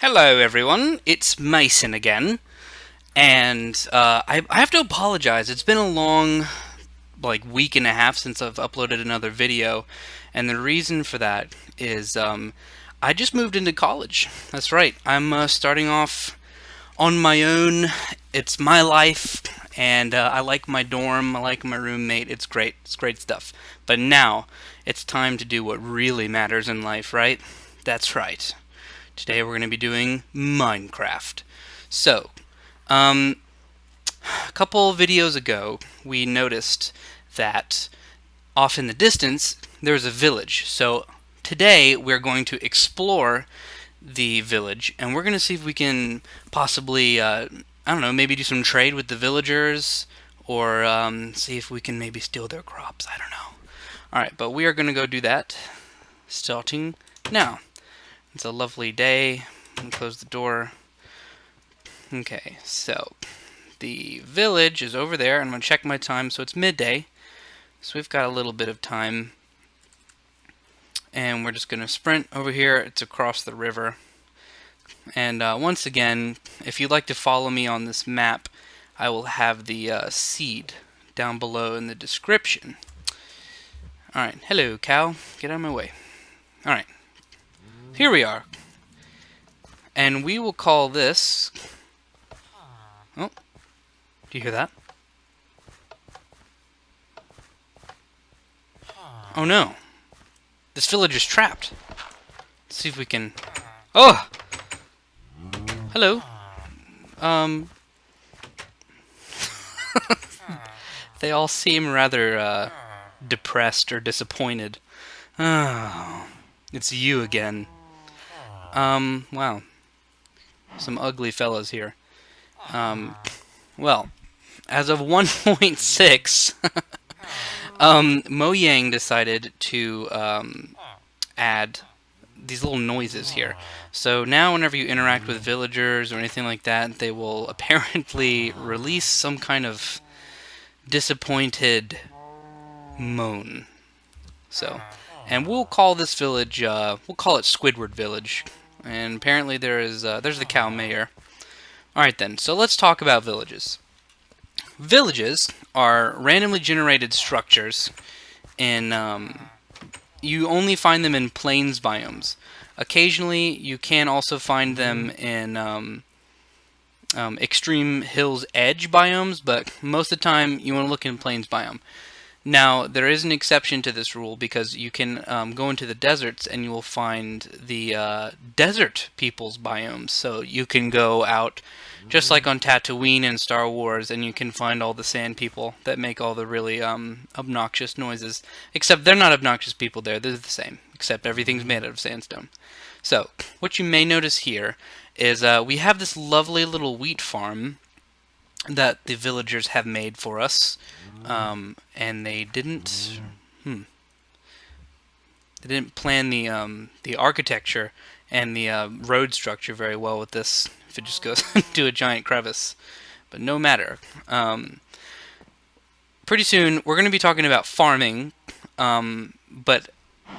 Hello everyone, it's Mason again, and I have to apologize. It's been a long, week and a half since I've uploaded another video, and the reason for that is I just moved into college. That's right, I'm starting off on my own. It's my life, and I like my dorm, I like my roommate. It's great stuff. But now, it's time to do what really matters in life, right? That's right. Today we're going to be doing Minecraft. So, um, a couple videos ago, we noticed that off in the distance, there's a village. So, today we're going to explore the village, and we're going to see if we can possibly, I don't know, maybe do some trade with the villagers, or see if we can maybe steal their crops. I don't know. Alright, but we are going to go do that, starting now. It's a lovely day. I'm going to close the door. Okay, so the village is over there. I'm going to check my time, so it's midday. So we've got a little bit of time. And we're just going to sprint over here. It's across the river. And once again, if you'd like to follow me on this map, I will have the seed down below in the description. Alright, hello cow. Get out of my way. Alright. Here we are. And we will call this... Oh, do you hear that? Oh no. This village is trapped. Let's see if we can... Oh! Hello. They all seem rather depressed or disappointed. Oh, it's you again. Wow. Some ugly fellas here. Well, as of 1.6, Mojang decided to, add these little noises here. So now whenever you interact with villagers or anything like that, they will apparently release some kind of disappointed moan. So, and we'll call this village, we'll call it Squidward Village. And apparently there's the cow mayor. Alright then, so let's talk about villages. Villages are randomly generated structures in, you only find them in plains biomes. Occasionally, you can also find them in extreme hills edge biomes, but most of the time you want to look in plains biome. Now, there is an exception to this rule because you can go into the deserts and you will find the desert people's biomes. So you can go out just like on Tatooine in Star Wars and you can find all the sand people that make all the really obnoxious noises. Except they're not obnoxious people there, they're the same. Except everything's made out of sandstone. So, what you may notice here is we have this lovely little wheat farm that the villagers have made for us, and they didn't plan the architecture and the road structure very well with this. If it just goes into a giant crevice, but no matter. Pretty soon we're going to be talking about farming, but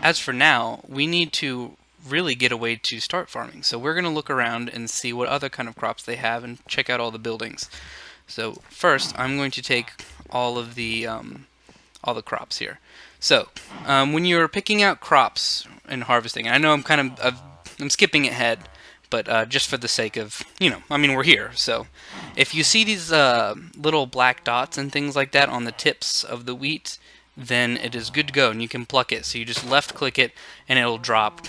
as for now, we need to really get a way to start farming. So we're going to look around and see what other kind of crops they have and check out all the buildings. So first, I'm going to take all the crops here. So when you're picking out crops and harvesting, I know I'm skipping ahead, but just for the sake of, I mean, we're here. So if you see these little black dots and things like that on the tips of the wheat, then it is good to go and you can pluck it. So you just left click it and it'll drop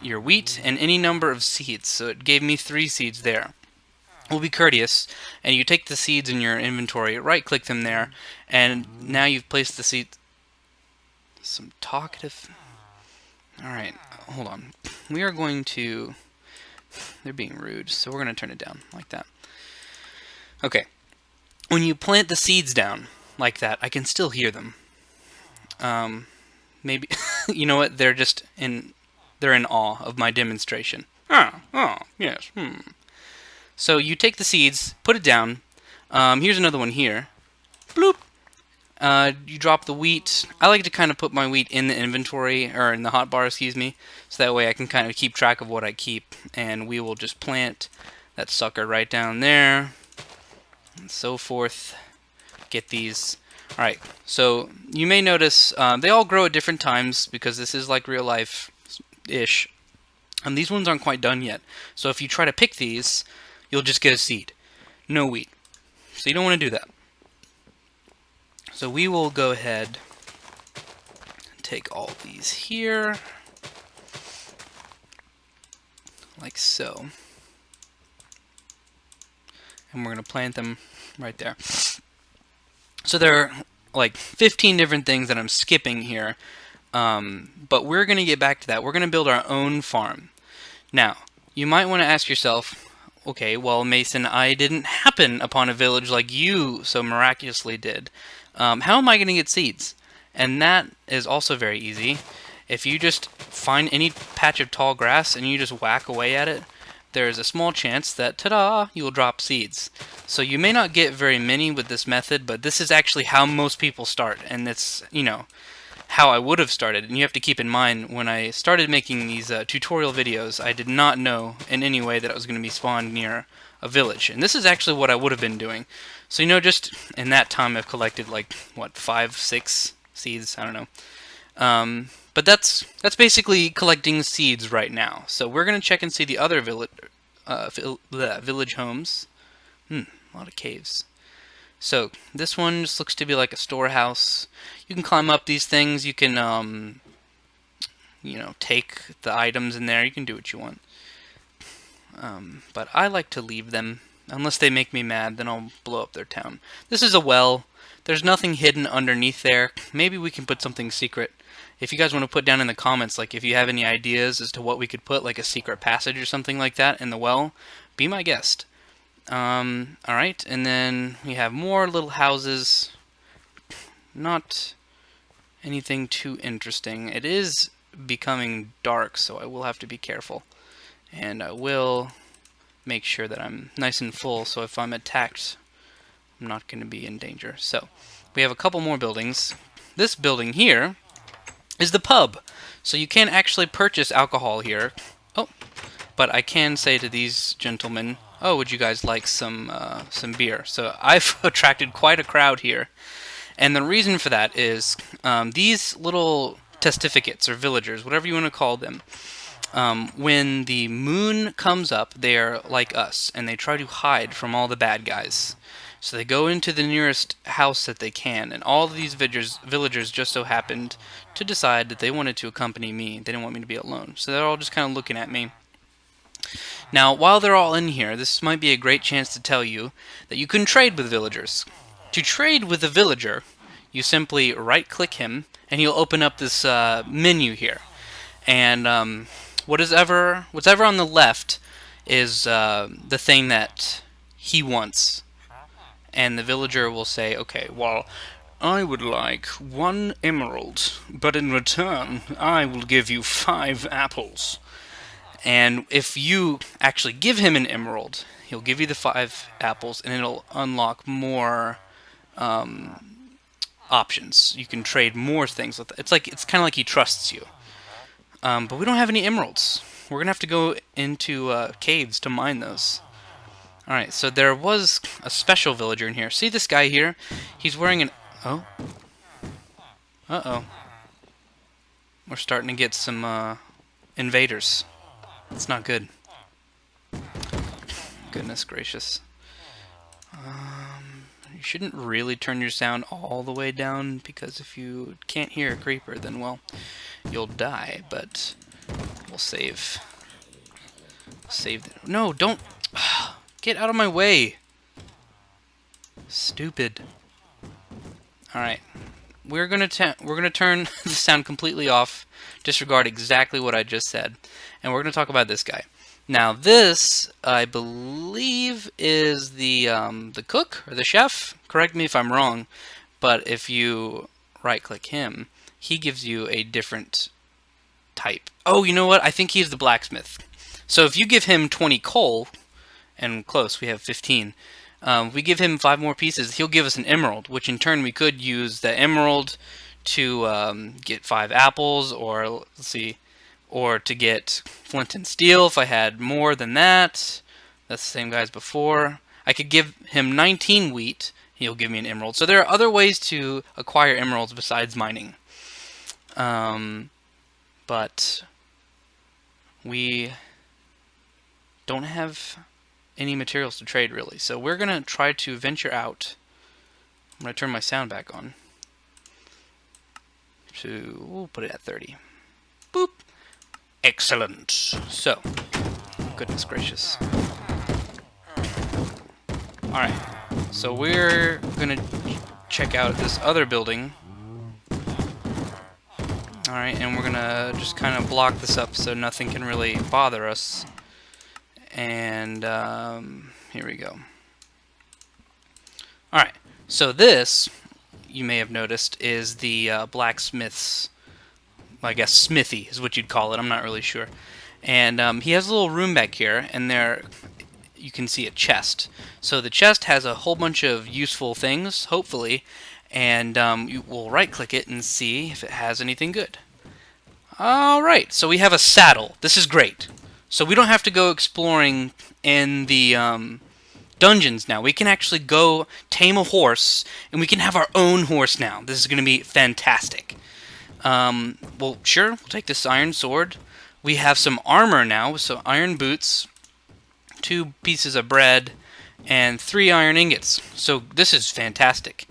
your wheat and any number of seeds. So it gave me 3 seeds there. We'll be courteous, and you take the seeds in your inventory, right-click them there, and now you've placed the seeds. Some talkative. Alright, hold on. We are going to... They're being rude, so we're going to turn it down, like that. Okay. When you plant the seeds down, like that, I can still hear them. Maybe... you know what? They're in awe of my demonstration. Oh, yes, So you take the seeds, put it down. Here's another one here. Bloop. You drop the wheat. I like to kind of put my wheat in the inventory, or in the hotbar, excuse me, so that way I can kind of keep track of what I keep. And we will just plant that sucker right down there, and so forth. Get these. Alright, so you may notice they all grow at different times because this is like real life-ish. And these ones aren't quite done yet. So if you try to pick these, you'll just get a seed. No wheat. So you don't want to do that. So we will go ahead and take all these here, like so. And we're going to plant them right there. So there are like 15 different things that I'm skipping here, but we're going to get back to that. We're going to build our own farm. Now, you might want to ask yourself, okay, well, Mason, I didn't happen upon a village like you so miraculously did. How am I going to get seeds? And that is also very easy. If you just find any patch of tall grass and you just whack away at it, there is a small chance that, ta-da, you will drop seeds. So you may not get very many with this method, but this is actually how most people start, and it's, you know, how I would have started. And you have to keep in mind, when I started making these tutorial videos, I did not know in any way that I was going to be spawned near a village. And this is actually what I would have been doing. So, you know, just in that time I've collected like, what, 5, 6 seeds? I don't know. But that's basically collecting seeds right now. So we're going to check and see the other village homes. A lot of caves. So this one just looks to be like a storehouse. You can climb up these things. You can, you know, take the items in there. You can do what you want. But I like to leave them. Unless they make me mad, then I'll blow up their town. This is a well. There's nothing hidden underneath there. Maybe we can put something secret. If you guys want to put down in the comments, like if you have any ideas as to what we could put, like a secret passage or something like that in the well, be my guest. Alright, and then we have more little houses. Not anything too interesting. It is becoming dark, so I will have to be careful. And I will make sure that I'm nice and full, so if I'm attacked, I'm not going to be in danger. So, we have a couple more buildings. This building here is the pub. So you can't actually purchase alcohol here. Oh, but I can say to these gentlemen, oh, would you guys like some beer? So I've attracted quite a crowd here. And the reason for that is these little testificates, or villagers, whatever you want to call them, when the moon comes up, they are like us, and they try to hide from all the bad guys. So they go into the nearest house that they can, and all of these villagers just so happened to decide that they wanted to accompany me. They didn't want me to be alone. So they're all just kind of looking at me. Now, while they're all in here, this might be a great chance to tell you that you can trade with villagers. To trade with a villager, you simply right-click him, and he'll open up this menu here. And what's ever on the left is the thing that he wants. And the villager will say, okay, well, I would like 1 emerald, but in return, I will give you 5 apples. And if you actually give him an emerald, he'll give you the 5 apples, and it'll unlock more options. You can trade more things with it. It's kind of like he trusts you. But we don't have any emeralds. We're gonna have to go into caves to mine those. Alright, so there was a special villager in here. See this guy here? He's wearing an... Oh. Uh-oh. We're starting to get some invaders. It's not good. Goodness gracious. You shouldn't really turn your sound all the way down, because if you can't hear a creeper, then, well, you'll die, but we'll save. No, don't... Get out of my way! Stupid. Alright. We're gonna turn the sound completely off, disregard exactly what I just said, and we're gonna talk about this guy. Now this, I believe, is the cook, or the chef. Correct me if I'm wrong, but if you right-click him, he gives you a different type. Oh, you know what? I think he's the blacksmith. So if you give him 20 coal, and close, we have 15. We give him 5 more pieces, he'll give us an emerald, which in turn we could use the emerald to get 5 apples, or let's see, or to get flint and steel if I had more than that. That's the same guy as before. I could give him 19 wheat, he'll give me an emerald. So there are other ways to acquire emeralds besides mining. But we don't have any materials to trade, really. So we're going to try to venture out. I'm going to turn my sound back on. We'll put it at 30. Boop. Excellent. So, goodness gracious. Alright, so we're going to check out this other building. Alright, and we're going to just kind of block this up so nothing can really bother us. And here we go. Alright, so this, you may have noticed, is the blacksmith's, I guess smithy is what you'd call it, I'm not really sure. And he has a little room back here, and there you can see a chest. So the chest has a whole bunch of useful things, hopefully, and you will right click it and see if it has anything good. Alright, so we have a saddle. This is great. So we don't have to go exploring in the dungeons now. We can actually go tame a horse, and we can have our own horse now. This is going to be fantastic. Well, sure, we'll take this iron sword. We have some armor now, so iron boots, 2 pieces of bread, and 3 iron ingots. So this is fantastic.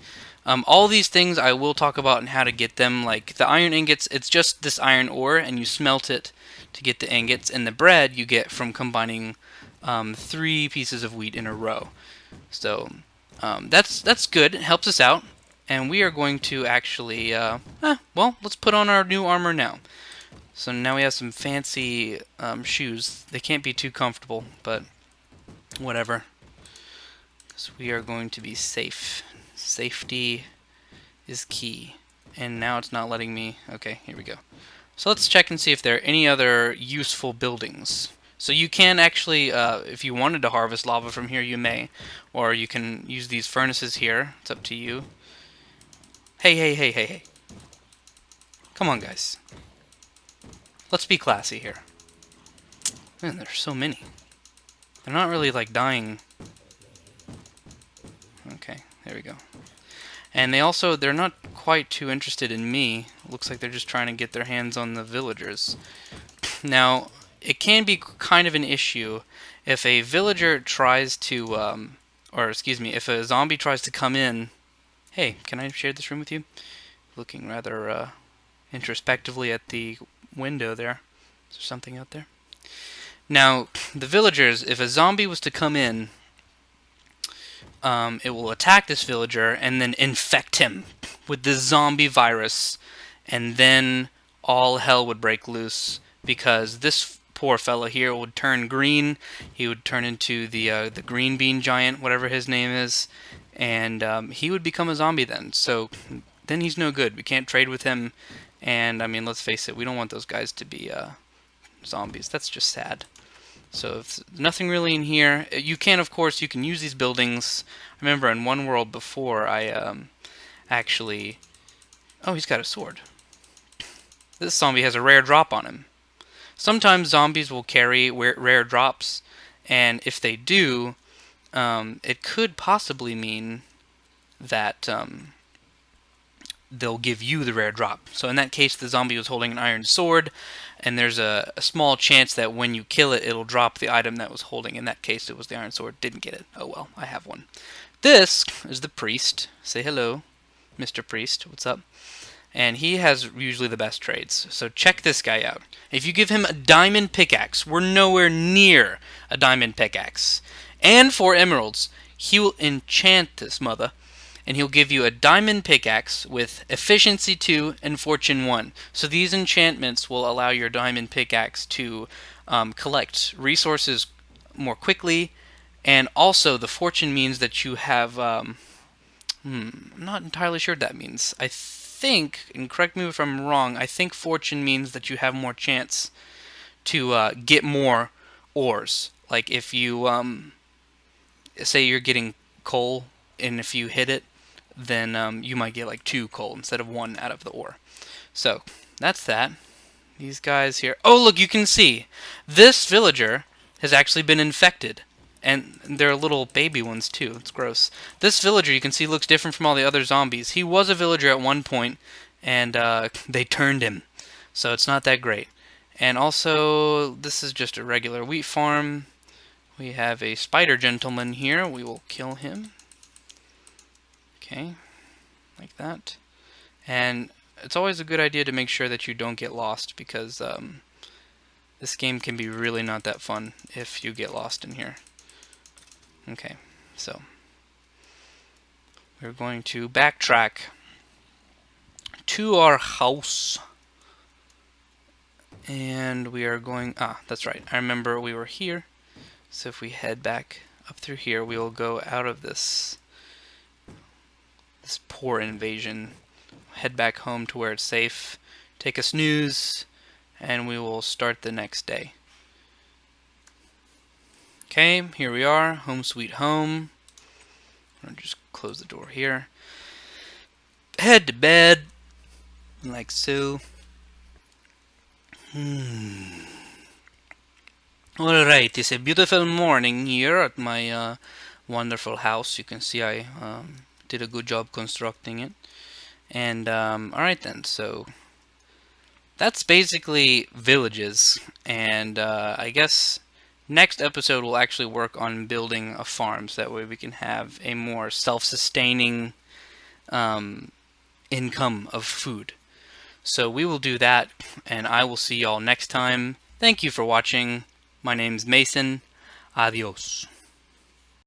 All these things I will talk about and how to get them. Like the iron ingots, it's just this iron ore, and you smelt it to get the ingots. And the bread you get from combining 3 pieces of wheat in a row. So that's good. It helps us out. And we are going to actually, well, let's put on our new armor now. So now we have some fancy shoes. They can't be too comfortable, but whatever. So we are going to be safe. Safety is key. And now it's not letting me... Okay, here we go. So let's check and see if there are any other useful buildings. So you can actually, if you wanted to harvest lava from here, you may. Or you can use these furnaces here. It's up to you. Hey, hey, hey, hey, hey. Come on, guys. Let's be classy here. Man, there's so many. They're not really, like, dying. Okay, there we go. And they're not quite too interested in me. Looks like they're just trying to get their hands on the villagers. Now, it can be kind of an issue if a villager tries to, or excuse me, if a zombie tries to come in. Hey, can I share this room with you? Looking rather introspectively at the window there. Is there something out there? Now, the villagers, if a zombie was to come in, it will attack this villager and then infect him with the zombie virus, and then all hell would break loose, because this poor fella here would turn green. He would turn into the green bean giant, whatever his name is, and he would become a zombie then. So then he's no good. We can't trade with him, and I mean, let's face it, we don't want those guys to be zombies. That's just sad. So if nothing really in here. You can, of course, you can use these buildings. I remember in one world before, I actually... Oh, he's got a sword. This zombie has a rare drop on him. Sometimes zombies will carry rare drops, and if they do, it could possibly mean that they'll give you the rare drop. So in that case, the zombie was holding an iron sword, and there's a small chance that when you kill it, it'll drop the item that was holding. In that case, it was the iron sword. Didn't get it. Oh well, I have one. This is the priest. Say hello, Mr. Priest. What's up? And he has usually the best trades. So check this guy out. If you give him a diamond pickaxe, we're nowhere near a diamond pickaxe, and 4 emeralds, he will enchant this mother, and he'll give you a diamond pickaxe with efficiency 2 and fortune 1. So these enchantments will allow your diamond pickaxe to collect resources more quickly, and also the fortune means that you have... I'm not entirely sure what that means. I think, and correct me if I'm wrong, I think fortune means that you have more chance to get more ores. Like if you, say you're getting coal, and if you hit it, then you might get like 2 coal instead of 1 out of the ore. So that's that. These guys here. Oh, look, you can see this villager has actually been infected. And they're little baby ones too. It's gross. This villager, you can see, looks different from all the other zombies. He was a villager at one point, and they turned him. So it's not that great. And also, this is just a regular wheat farm. We have a spider gentleman here. We will kill him. Okay, like that. And it's always a good idea to make sure that you don't get lost, because this game can be really not that fun if you get lost in here. Okay, so we're going to backtrack to our house. And we are going... that's right. I remember we were here. So if we head back up through here, we will go out of this poor invasion. Head back home to where it's safe. Take a snooze. And we will start the next day. Okay, here we are. Home sweet home. I'll just close the door here. Head to bed. Like so. Alright, it's a beautiful morning here at my wonderful house. You can see I did a good job constructing it. And, alright then, so that's basically villages. And I guess next episode we'll actually work on building a farm, so that way we can have a more self-sustaining income of food. So we will do that, and I will see y'all next time. Thank you for watching. My name's Mason. Adios.